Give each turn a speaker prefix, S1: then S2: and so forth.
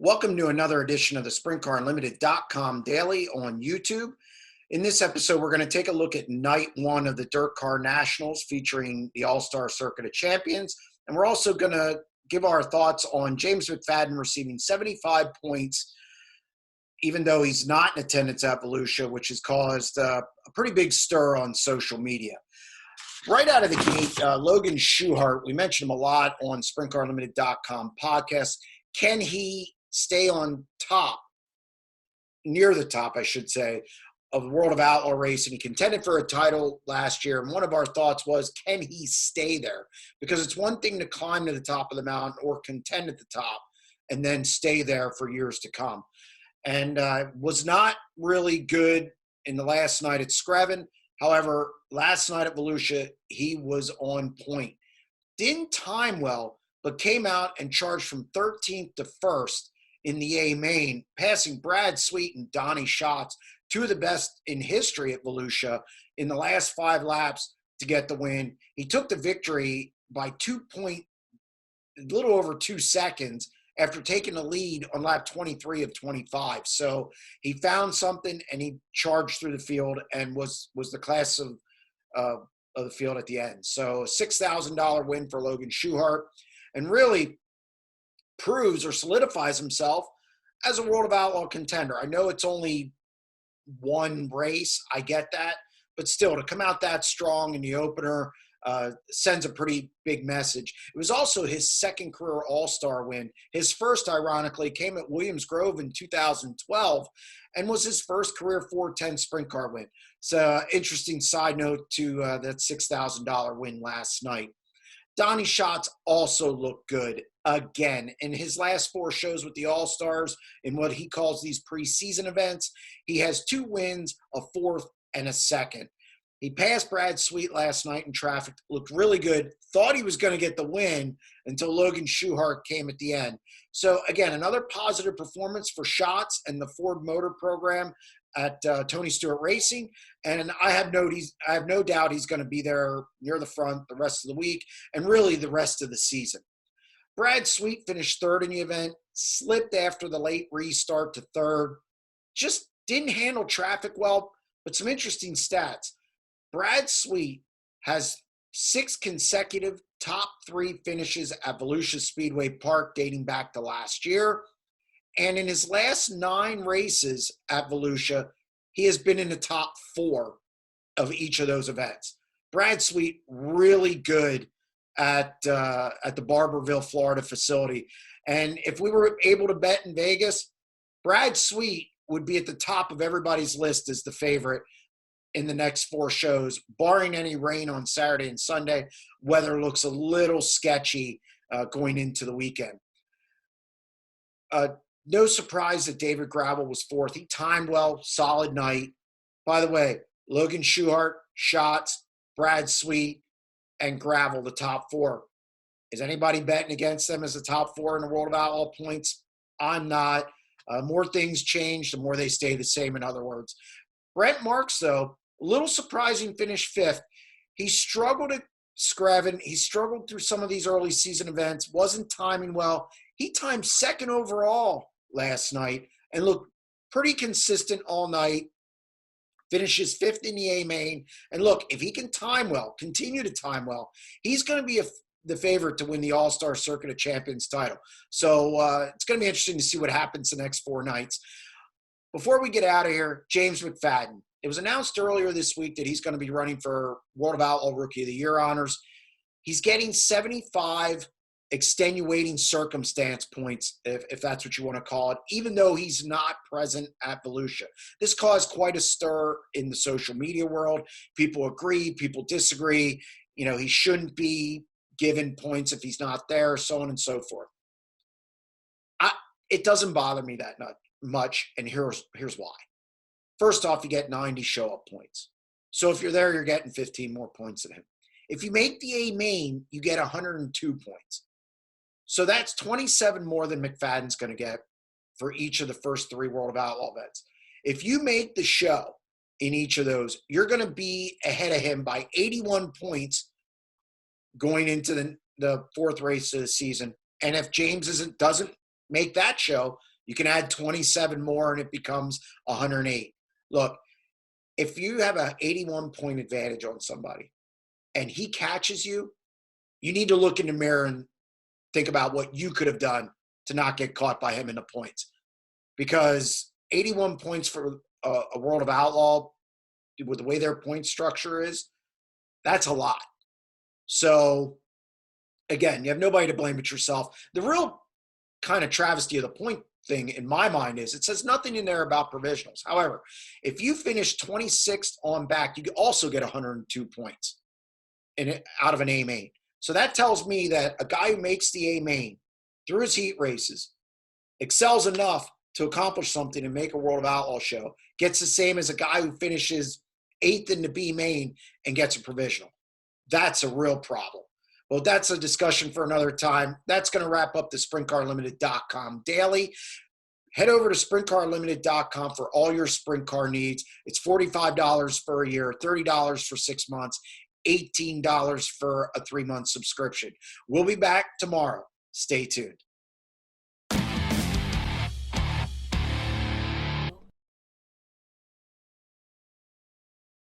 S1: Welcome to another edition of the SprintCarUnlimited.com daily on YouTube. In this episode, we're going to take a look at night one of the DIRTCar Nationals featuring the All-Star Circuit of Champions. And we're also going to give our thoughts on James McFadden receiving 75 points, even though he's not in attendance at Volusia, which has caused a pretty big stir on social media. Right out of the gate, Logan Schuchart, we mentioned him a lot on SprintCarUnlimited.com podcast. Can he stay on top, near the top, I should say, of the World of Outlaw racing? He contended for a title last year, and one of our thoughts was, can he stay there? Because it's one thing to climb to the top of the mountain or contend at the top and then stay there for years to come. And was not really good in the last night at Screven. However, last night at Volusia, he was on point. Didn't time well, but came out and charged from 13th to 1st in the A main, passing Brad Sweet and Donnie Schatz, two of the best in history at Volusia, in the last 5 laps to get the win. He took the victory by a little over 2 seconds after taking the lead on lap 23 of 25. So he found something and he charged through the field and was the class of the field at the end. So $6,000 win for Logan Schuchart, and really proves or solidifies himself as a World of Outlaw contender. I know it's only one race, I get that, but still, to come out that strong in the opener sends a pretty big message. It was also his second career All-Star win. His first, ironically, came at Williams Grove in 2012 and was his first career 410 sprint car win. So interesting side note to that $6,000 win last night. Donnie Schatz also looked good again. In his last 4 shows with the All-Stars in what he calls these preseason events, he has 2 wins, a 4th, and a 2nd. He passed Brad Sweet last night in traffic, looked really good, thought he was going to get the win until Logan Schuchart came at the end. So, again, another positive performance for Schatz and the Ford Motor Program at Tony Stewart Racing, and I have no doubt he's going to be there near the front the rest of the week and really the rest of the season. Brad Sweet finished 3rd in the event, slipped after the late restart to 3rd, just didn't handle traffic well, but some interesting stats. Brad Sweet has 6 consecutive top 3 finishes at Volusia Speedway Park dating back to last year. And in his last 9 races at Volusia, he has been in the top 4 of each of those events. Brad Sweet, really good at the Barberville, Florida facility. And if we were able to bet in Vegas, Brad Sweet would be at the top of everybody's list as the favorite in the next 4 shows, barring any rain on Saturday and Sunday. Weather looks a little sketchy going into the weekend. No surprise that David Gravel was 4th. He timed well, solid night. By the way, Logan Schuchart, Schatz, Brad Sweet, and Gravel, the top 4. Is anybody betting against them as the top 4 in the World of Outlaw points? I'm not. More things change, the more they stay the same, in other words. Brent Marks, though, a little surprising, finished 5th. He struggled at Screven. He struggled through some of these early season events, wasn't timing well. He timed 2nd overall last night and looked pretty consistent all night. Finishes 5th in the A main. And look, if he can time well, continue to time well, he's going to be the favorite to win the All-Star Circuit of Champions title. So it's going to be interesting to see what happens the next 4 nights. Before we get out of here, James McFadden. It was announced earlier this week that he's going to be running for World of Outlaw Rookie of the Year honors. He's getting 75 extenuating circumstance points, if that's what you want to call it, even though he's not present at Volusia. This caused quite a stir in the social media world. People agree, people disagree. You know, he shouldn't be given points if he's not there, so on and so forth. It doesn't bother me that much, and here's why. First off, you get 90 show-up points. So if you're there, you're getting 15 more points than him. If you make the A main, you get 102 points. So that's 27 more than McFadden's going to get for each of the first 3 World of Outlaw events. If you make the show in each of those, you're going to be ahead of him by 81 points going into the 4th race of the season. And if James doesn't make that show, You can add 27 more and it becomes 108. Look, if you have an 81-point advantage on somebody and he catches you, you need to look in the mirror and think about what you could have done to not get caught by him in the points. Because 81 points for a World of Outlaw, with the way their point structure is, that's a lot. So, again, you have nobody to blame but yourself. The real kind of travesty of the point thing in my mind is it says nothing in there about provisionals. However, if you finish 26th on back, you also get 102 points out of an A main. So that tells me that a guy who makes the A main through his heat races excels enough to accomplish something and make a World of Outlaw show, gets the same as a guy who finishes 8th in the B main and gets a provisional. That's a real problem. Well, that's a discussion for another time. That's going to wrap up the SprintCarLimited.com daily. Head over to SprintCarLimited.com for all your sprint car needs. It's $45 for a year, $30 for 6 months, $18 for a 3-month subscription. We'll be back tomorrow. Stay tuned.